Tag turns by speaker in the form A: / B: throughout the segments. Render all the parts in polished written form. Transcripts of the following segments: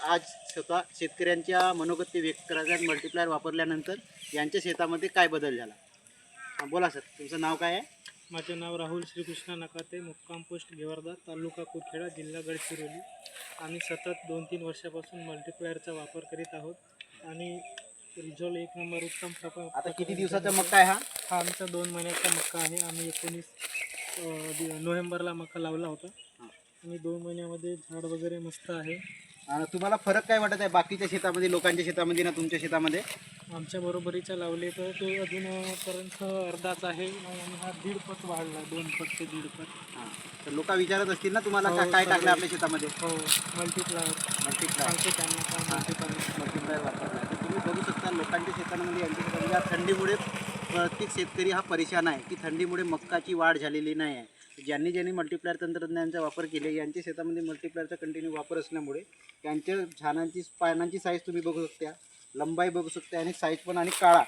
A: आज स्वतः शेतकऱ्यांच्या मनोगत व्यक्त करण्यात मल्टीप्लायर वापरल्यानंतर यांच्या शेतामध्ये काय बदल झाला? बोला सर, तुमचं नाव काय आहे?
B: माझे नाव राहुल श्रीकृष्ण नकाते, मुक्काम पोस्ट गेवरदा, तालुका कुरखेडा, जिल्हा गडचिरोली. आम्ही सतत 2-3 वर्षापासून मल्टीप्लायरचा वापर करीत आहोत आणि रिझल्ट एक नंबर उत्तम प्रकार.
A: आता किती दिवसाचा मक्का आहे
B: हा आमचा 2 महिन्याचा मक्का आहे. आम्ही 19 नोव्हेंबरला मक्का लावला होता आणि 2 महिन्यामध्ये झाड वगैरे मस्त आहे.
A: तुम्हाला फरक काय वाटत आहे बाकीच्या शेतामध्ये, लोकांच्या शेतामध्ये ना तुमच्या शेतामध्ये?
B: आमच्या बरोबरीचा लावले तर तो अजूनपर्यंत अर्धाच आहे आणि हा 1.5 पट वाढला, 2 पट ते 1.5 पट.
A: तर लोक विचारत असतील ना तुम्हाला
B: हो,
A: काय टाकलं आपल्या शेतामध्ये?
B: हो, मल्टीप्लायर सांगते त्यांना का
A: मल्टीप्लायर वापरला. तर तुम्ही बघू शकता लोकांच्या शेतामध्ये, यांच्या शेतामध्ये या थंडीमुळे प्रत्येक शेतकरी हा परेशान आहे की थंडीमुळे मक्काची वाढ झालेली नाही आहे. ज्यांनी मल्टीप्लायर तंत्रज्ञानाचा वापर केले, यांच्या शेतामध्ये मल्टीप्लायरचा कंटिन्यू वापर असल्यामुळे त्यांच्या झाडांची पानांची साईज तुम्ही बघू शकता, लंबाई बघू शकता आणि साईज पण आणि काळा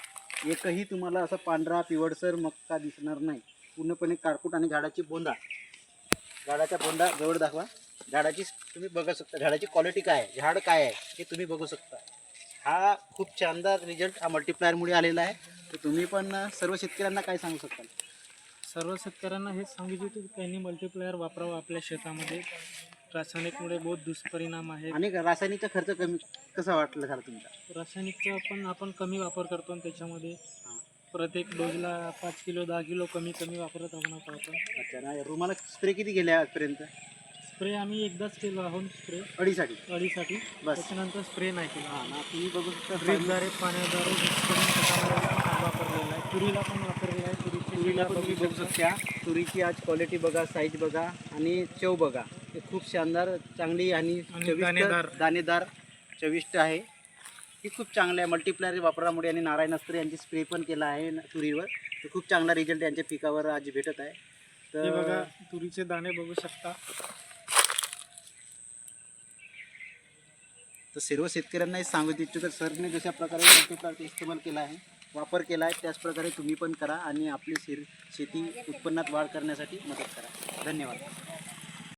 A: एकही तुम्हाला असा पांढरा पिवळसर मक्का दिसणार नाही. पूर्णपणे काळकूट आणि झाडाच्या बोंडा जवळ दाखवा. झाडाची तुम्ही बघू शकता, झाडाची क्वालिटी काय आहे, झाड काय आहे हे तुम्ही बघू शकता. हा खूप शानदार रिझल्ट हा मल्टीप्लायरमुळे आलेला आहे. तर तुम्ही पण सर्व शेतकऱ्यांना काय सांगू शकता?
B: सर्व शेतकऱ्यांना हेच सांगितले की त्यांनी मल्टीप्लायर वापरावं आपल्या शेतामध्ये. रासायनिकमुळे बहुत दुष्परिणाम आहे
A: आणि रासायनिकचा खर्च कमी कसा वाटला झाला तुमचा?
B: रासायनिकचा पण आपण कमी वापर करतो आणि त्याच्यामध्ये प्रत्येक डोजला 5 किलो 10 किलो कमी वापरत आहोत आपण.
A: अच्छा, नाही रुमाला स्प्रे किती गेले आजपर्यंत?
B: स्प्रे आम्ही एकदाच केलो आहोत, स्प्रे अडीसाठी बस, त्याच्यानंतर स्प्रे नाही केला.
A: हां ना, तुम्ही बघू शकता
B: ड्रीपद्वारे पाण्याद्वारे मिक्स करून त्याच्यामध्ये वापरलेला आहे. तुरीला पण वापरलेला आहे.
A: तुरीला पण तुम्ही बघू शकता. तुरीची आज क्वालिटी बघा, साईज बघा आणि चव बघा. हे खूप शानदार, चांगली आणि दाणेदार चविष्ट आहे. ही खूप चांगलं आहे. मल्टीप्लायर वापरामुळे आणि नारायण अस्त्र यांची स्प्रे पण केला आहे तुरीवर. तर खूप चांगला रिझल्ट यांच्या पिकावर आज भेटत आहे.
B: तर बघा, तुरीचे दाणे बघू शकता.
A: तर सर्व शेतकऱ्यांना हे सांगू इच्छितो, तर सरने जशा प्रकारे मल्टीप्लायरचा इस्तेमाल केला आहे, वापर केला आहे, त्याचप्रकारे तुम्ही पण करा आणि आपली शेती उत्पन्नात वाढ करण्यासाठी मदत करा. धन्यवाद.